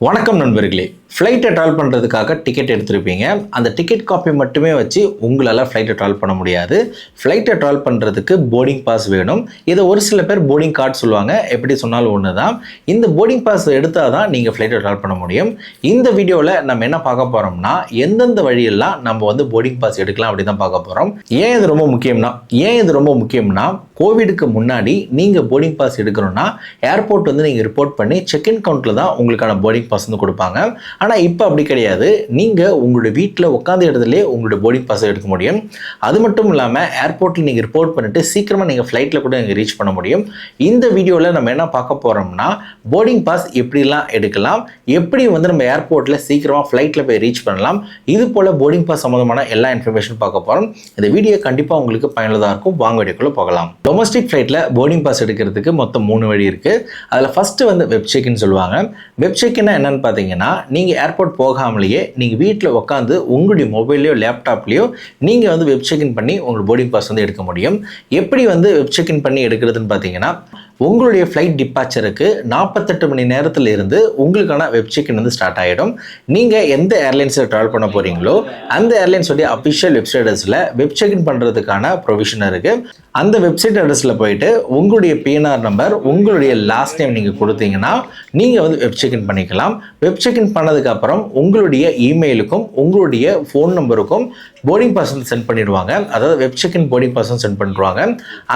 வணக்கம் நண்பர்களே. ஃப்ளைட்டை ட்ராவல் பண்ணுறதுக்காக டிக்கெட் எடுத்திருப்பீங்க. அந்த டிக்கெட் காப்பி மட்டுமே வச்சு உங்களால் ஃப்ளைட்டை ட்ராவல் பண்ண முடியாது. ஃப்ளைட்டை ட்ராவல் பண்ணுறதுக்கு போர்டிங் பாஸ் வேணும். இதை ஒரு சில பேர் போர்டிங் கார்டு சொல்லுவாங்க. எப்படி சொன்னாலும் ஒன்று தான். இந்த போர்டிங் பாஸ் எடுத்தால் தான் நீங்கள் ஃப்ளைட்டை ட்ராவல் பண்ண முடியும். இந்த வீடியோவில் நம்ம என்ன பார்க்க போகிறோம்னா, எந்தெந்த வழியெல்லாம் நம்ம போர்டிங் பாஸ் எடுக்கலாம் அப்படி தான் பார்க்க போகிறோம். ஏன் இது ரொம்ப முக்கியம்னா கோவிடுக்கு முன்னாடி நீங்கள் போர்டிங் பாஸ் எடுக்கணும்னா ஏர்போர்ட் நீங்கள் ரிப்போர்ட் பண்ணி செக்இன் கவுண்டில் தான் உங்களுக்கான போர்டிங் பாஸ் கொடுப்பாங்க. ஆனால் இப்போ அப்படி கிடையாது. நீங்கள் உங்களுடைய வீட்டில் உட்காந்த இடத்துலேயே உங்களுடைய போர்டிங் பாஸை எடுக்க முடியும். அது மட்டும் இல்லாமல் ஏர்போர்ட்டில் நீங்கள் ரிப்போர்ட் பண்ணிவிட்டு சீக்கிரமாக நீங்கள் ஃப்ளைட்டில் கூட நீங்கள் ரீச் பண்ண முடியும். இந்த வீடியோவில் நம்ம என்ன பார்க்க போகிறோம்னா, போர்டிங் பாஸ் எப்படிலாம் எடுக்கலாம், எப்படி நம்ம ஏர்போர்ட்டில் சீக்கிரமாக ஃப்ளைட்டில் போய் ரீச் பண்ணலாம், இது போல் போர்டிங் பாஸ் சம்மந்தமான எல்லா இன்ஃபர்மேஷன் பார்க்க போகிறோம். இந்த வீடியோ கண்டிப்பாக உங்களுக்கு பயனுள்ளதாக இருக்கும். வாங்க வீடியோக்குள்ளே போகலாம். டொமஸ்டிக் ஃப்ளைட்டில் போர்டிங் பாஸ் எடுக்கிறதுக்கு மொத்தம் 3 வழி இருக்குது. அதில் ஃபஸ்ட்டு வெப் செக்இன் சொல்லுவாங்க. வெப் செக்இன்னா என்னென்னு பார்த்தீங்கன்னா, நீங்கள் ஏர்போர்ட் போகாமலேயே நீங்கள் வீட்டில் உட்காந்து உங்களுடைய மொபைல்லையோ லேப்டாப்லேயோ நீங்கள் வெப் செக்இன் பண்ணி உங்கள் போர்டிங் பாஸ் எடுக்க முடியும். எப்படி வெப் செக்இன் பண்ணி எடுக்கிறதுன்னு பார்த்தீங்கன்னா, உங்களுடைய ஃப்ளைட் டிபார்ச்சருக்கு 48 மணி நேரத்தில் இருந்து உங்களுக்கான வெப் செக்இன் ஸ்டார்ட் ஆகிடும். நீங்கள் எந்த ஏர்லைன்ஸில் ட்ராவல் பண்ண போகிறீங்களோ அந்த ஏர்லைன்ஸோடைய அஃபிஷியல் வெப்சைட்ஸில் வெப் செக்இன் பண்ணுறதுக்கான ப்ரொவிஷன் இருக்குது. அந்த வெப்சைட் அட்ரஸில் போயிட்டு உங்களுடைய பிஎன்ஆர் நம்பர், உங்களுடைய லாஸ்ட் டைம் நீங்கள் கொடுத்தீங்கன்னா நீங்கள் வெப் செக்இன் பண்ணிக்கலாம். வெப் செக்இன் பண்ணதுக்கப்புறம் உங்களுடைய இமெயிலுக்கும் உங்களுடைய ஃபோன் நம்பருக்கும் போர்டிங் பாஸ் சென்ட் பண்ணிடுவாங்க. அதாவது web check in boarding pass sent பண்ணிடுவாங்க.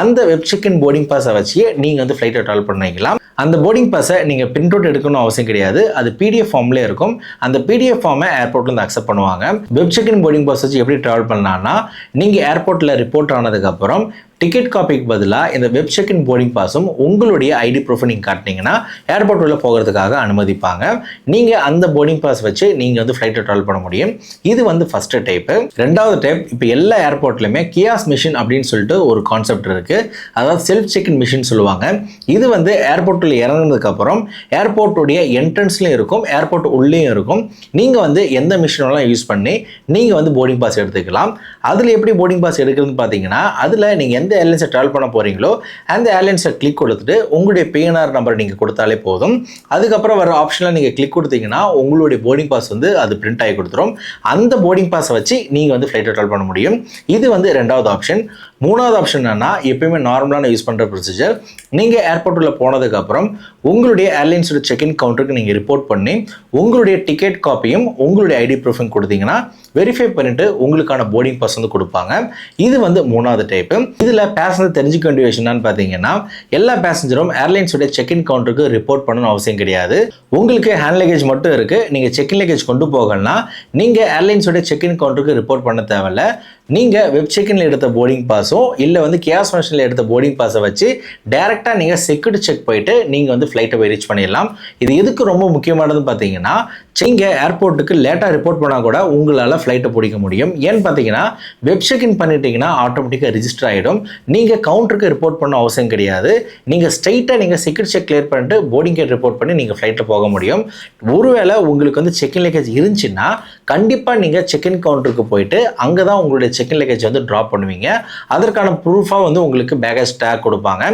அந்த வெப் செக்இன் போர்டிங் பாஸை வச்சு நீங்கள் ஃப்ளைட்டை ட்ராவல் பண்ணிக்கலாம். அந்த போர்டிங் பாஸை நீங்கள் பிரிண்ட் அவுட் எடுக்கணும் அவசியம் கிடையாது. அது பிடிஎஃப் ஃபார்ம்லேயே இருக்கும். அந்த பிடிஎஃப் ஃபார்மை ஏர்போர்ட்லேருந்து அக்செப்ட் பண்ணுவாங்க. வெப் செக்இன் போர்டிங் பாஸ் வச்சு எப்படி ட்ராவல் பண்ணலாம்னா, நீங்கள் ஏர்போர்ட்டில் ரிப்போர்ட் ஆனதுக்கப்புறம் டிக்கெட் காப்பிக்கு பதிலாக இந்த வெப் செக்இன் போர்டிங் பாஸும் உங்களுடைய ஐடி ப்ரூஃபை நீங்கள் காட்டினீங்கன்னா ஏர்போர்ட் உள்ள போகிறதுக்காக அனுமதிப்பாங்க. நீங்கள் அந்த போர்டிங் பாஸ் வச்சு நீங்கள் ஃப்ளைட்டை ட்ராவல் பண்ண முடியும். இது ஃபஸ்ட்டு டைப்பு. ரெண்டாவது டைப், இப்போ எல்லா ஏர்போர்ட்லையுமே கியாஸ் மிஷின் அப்படின்னு சொல்லிட்டு ஒரு கான்செப்ட் இருக்குது. அதாவது செல்ஃப் செக்இன் மிஷின் சொல்லுவாங்க. இது ஏர்போர்ட்டில் இறங்கினதுக்கப்புறம் ஏர்போர்ட்டுடைய என்ட்ரன்ஸ்லையும் இருக்கும், ஏர்போர்ட் உள்ளேயும் இருக்கும். நீங்கள் எந்த மிஷினெல்லாம் யூஸ் பண்ணி நீங்கள் போர்டிங் பாஸ் எடுத்துக்கலாம். அதில் எப்படி போர்டிங் பாஸ் எடுக்கிறதுன்னு பார்த்தீங்கன்னா, அதில் நீங்கள் எந்த ஏர்லைன்ஸை ட்ராவல் பண்ண போகிறீங்களோ அந்த ஏர்லைன்ஸை கிளிக் கொடுத்துட்டு உங்களுடைய பிஎன்ஆர் நம்பர் நீங்கள் கொடுத்தாலே போதும். அதுக்கப்புறம் வர ஆப்ஷனில் நீங்கள் கிளிக் கொடுத்தீங்கன்னா உங்களுடைய போர்டிங் பாஸ் அது பிரிண்ட் ஆகி கொடுத்துரும். அந்த போர்டிங் பாஸை வச்சு நீங்கள் ஃப்ளைட்டை ட்ராவல் பண்ண முடியும். இது ரெண்டாவது ஆப்ஷன். மூணாவது ஆப்ஷன் என்னன்னா, எப்பயுமே நார்மலான யூஸ் பண்ணுற ப்ரொசீஜர். நீங்கள் ஏர்போர்ட்டில் போனதுக்கப்புறம் உங்களுடைய ஏர்லைன்ஸோட செக்இன் கவுண்டருக்கு நீங்கள் ரிப்போர்ட் பண்ணி உங்களுடைய டிக்கெட் காப்பியும் உங்களுடைய ஐடி ப்ரூஃபும் கொடுத்தீங்கன்னா வெரிஃபை பண்ணிவிட்டு உங்களுக்கான போர்டிங் பாஸ் கொடுப்பாங்க. இது மூணாவது டைப்பு. இதில் பேசஞ்சர் தெரிஞ்சுக்க வேண்டிய விஷயம் என்னன்னு பார்த்தீங்கன்னா, எல்லா பேசஞ்சரும் ஏர்லைன்ஸோட செக்இன் கவுண்டருக்கு ரிப்போர்ட் பண்ணணும் அவசியம் கிடையாது. உங்களுக்கு ஹேண்ட் லக்கேஜ் மட்டும் இருக்குது. நீங்கள் செக்இன் லக்கேஜ் கொண்டு போகலன்னா நீங்கள் ஏர்லைன்ஸோட செக்இன் கவுண்டருக்கு ரிப்போர்ட் பண்ண தேவையில்ல. நீங்கள் வெப் செக்இன்ல எடுத்த போர்டிங் பாஸோ இல்லை கியாஸ் மிஷினில் எடுத்த போர்டிங் பாஸை வச்சு டேரெக்டாக நீங்கள் செக்யூரிட்டி செக் போயிட்டு நீங்கள் ஃப்ளைட்டை போய் ரீச் பண்ணிடலாம். இது எதுக்கு ரொம்ப முக்கியமானதுன்னு பார்த்தீங்கன்னா, நீங்கள் ஏர்போர்ட்டுக்கு லேட்டாக ரிப்போர்ட் பண்ணால் கூட உங்களால் ஃப்ளைட்டை பிடிக்க முடியும். ஏன்னு பார்த்தீங்கன்னா, வெப் செக்இன் பண்ணிட்டீங்கன்னா ஆட்டோமேட்டிக்காக ரிஜிஸ்டர் ஆகிடும். நீங்கள் கவுண்டருக்கு ரிப்போர்ட் பண்ண அவசியம் கிடையாது. நீங்கள் ஸ்ட்ரைட்டாக நீங்கள் செக்யூரிட்டி செக் கிளியர் பண்ணிட்டு போர்டிங் கேட் ரிப்போர்ட் பண்ணி நீங்கள் ஃப்ளைட்டில் போக முடியும். ஒருவேளை உங்களுக்கு செக்இன் லக்கேஜ் இருந்துச்சுன்னா கண்டிப்பாக நீங்கள் செக்இன் கவுண்டருக்கு போயிட்டு அங்கே தான் உங்களுடைய செக்இன் லக்கேஜ் ட்ராப் பண்ணுவீங்க. அதற்கான ப்ரூஃபாக உங்களுக்கு பேகேஜ் டேக் கொடுப்பாங்க.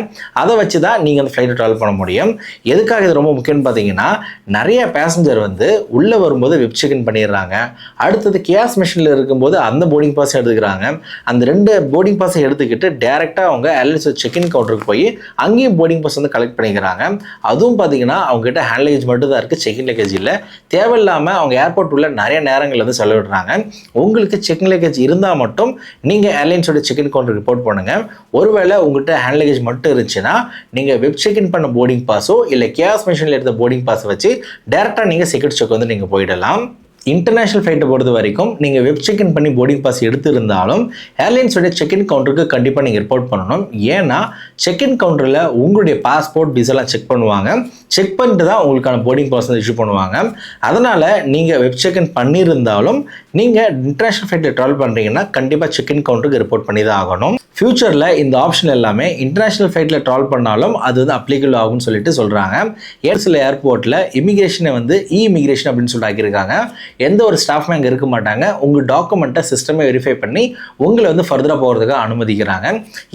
அதை வச்சு தான் நீங்கள் ஃப்ளைட்டை ட்ராவல் பண்ண முடியும். எதுக்காக இது ரொம்ப முக்கியம்னு பார்த்தீங்கன்னா, நிறைய பேசஞ்சர் உள்ளே வரும்போது வெப் செக்இன் பண்ணிடுறாங்க. அடுத்தது கியாஸ் மிஷினில் இருக்கும்போது அந்த போர்டிங் பாஸ் எடுத்துக்கிறாங்க. அந்த 2 போர்டிங் பாஸை எடுத்துக்கிட்டு டேரெக்டாக அவங்க ஏர்லைன்ஸ் செக்இன் கவுண்டருக்கு போய் அங்கேயும் போர்டிங் பாஸ் கலெக்ட் பண்ணிக்கிறாங்க. அதுவும் பார்த்தீங்கன்னா அவங்ககிட்ட ஹேண்ட் லக்கேஜ் மட்டும் தான் இருக்குது, செக்இன் லக்கேஜ் இல்லை. தேவையில்லாமல் அவங்க ஏர்போர்ட் உள்ள நிறைய நேரங்கள் செலவிடுறாங்க. உங்களுக்கு செக்இன் லக்கேஜ் இருந்தால் மட்டும் நீங்கள் ஏர்லைன்ஸோட செக்இன் கவுண்டர் ரிப்போர்ட் பண்ணுங்கள். ஒருவேளை உங்கள்கிட்ட ஹேண்ட் லக்கேஜ் மட்டும் இருந்துச்சுன்னா நீங்கள் வெப் செக்இன் பண்ண போர்டிங் பாஸோ இல்லை கியாஸ் மிஷினில் எடுத்த போர்டிங் பாஸை வச்சு டேரெக்டாக நீங்கள் செக்யூரிட்டி செக் நீங்கள் போயிடலாம். இன்டர்நேஷனல் ஃப்ளைட்டை பொறுத்த வரைக்கும் நீங்கள் வெப் செக்இன் பண்ணி போர்டிங் பாஸ் எடுத்திருந்தாலும் ஏர்லைன்ஸோட செக்இன் கவுண்டருக்கு கண்டிப்பாக நீங்கள் ரிப்போர்ட் பண்ணணும். ஏன்னா செக்இன் கவுண்டரில் உங்களுடைய பாஸ்போர்ட் விசாலாம் செக் பண்ணுவாங்க. செக் பண்ணிட்டு தான் உங்களுக்கான போர்டிங் பாஸ் இஷ்யூ பண்ணுவாங்க. அதனால் நீங்கள் வெப் செக்இன் பண்ணியிருந்தாலும் நீங்கள் இன்டர்நேஷனல் ஃப்ளைட்டில் ட்ராவல் பண்ணுறீங்கன்னா கண்டிப்பாக செக்இன் கவுண்டருக்கு ரிப்போர்ட் பண்ணி தான் ஆகணும். ஃபியூச்சரில் இந்த ஆப்ஷன் எல்லாமே இன்டர்நேஷனல் ஃப்ளைட்டில் ட்ராவல் பண்ணாலும் அது அப்ளிகபிள் ஆகும்னு சொல்லிட்டு சொல்கிறாங்க. சில ஏர்போர்ட்டில் இமிகிரேஷனை இமிகிரேஷன் அப்படின்னு சொல்லிட்டு ஆக்கியிருக்காங்க. எந்த ஒரு ஸ்டாஃப்மே அங்கே இருக்க மாட்டாங்க. உங்கள் டாக்குமெண்ட்டை சிஸ்டமே வெரிஃபை பண்ணி உங்களை வந்து ஃபர்தராக போகிறதுக்கு அனுமதிக்கிறாங்க.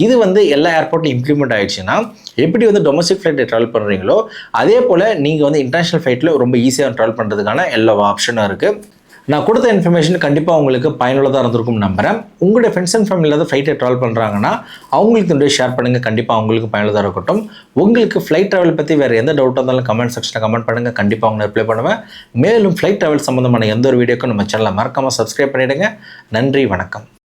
இது வந்து எல்லா ஏர்போர்ட்லையும் இம்ப்ளிமெண்ட் ஆயிடுச்சுன்னா எப்படி வந்து டொமஸ்டிக் ஃப்ளைட்டை ட்ராவல் பண்ணுறீங்களோ அதே போல் நீங்கள் வந்து இன்டர்நேஷ்னல் ஃப்ளைட்டில் ரொம்ப ஈஸியாக ட்ராவல் பண்ணுறதுக்கான எல்லா ஆப்ஷனும் இருக்குது. நான் கொடுத்த இன்ஃபர்மேஷன் கண்டிப்பாக உங்களுக்கு பயனுள்ளதாக இருந்திருக்கும் நம்புகிறேன். உங்களுடைய ஃப்ரெண்ட்ஸ் அண்ட் ஃபேமிலியில் ஏதாவது ஃப்ளைட்டை ட்ராவல் பண்ணுறாங்கன்னா அவங்களுக்கு இந்த ஷேர் பண்ணுங்கள். கண்டிப்பாக அவங்களுக்கு பயனுள்ளதாக இருக்கட்டும். உங்களுக்கு ஃப்ளைட் ட்ராவல் பற்றி வேறு எந்த டவுட்டாக இருந்தாலும் கமெண்ட் செக்ஷனில் கமெண்ட் பண்ணுங்கள். கண்டிப்பாக அவங்க ரிப்ளை பண்ணுவேன். மேலும் ஃப்ளைட் ட்ராவல் சம்மந்தமான எந்த ஒரு வீடியோக்கும் நம்ம சேனலை மறக்காமல் சப்ஸ்கிரைப் பண்ணிவிடுங்க. நன்றி, வணக்கம்.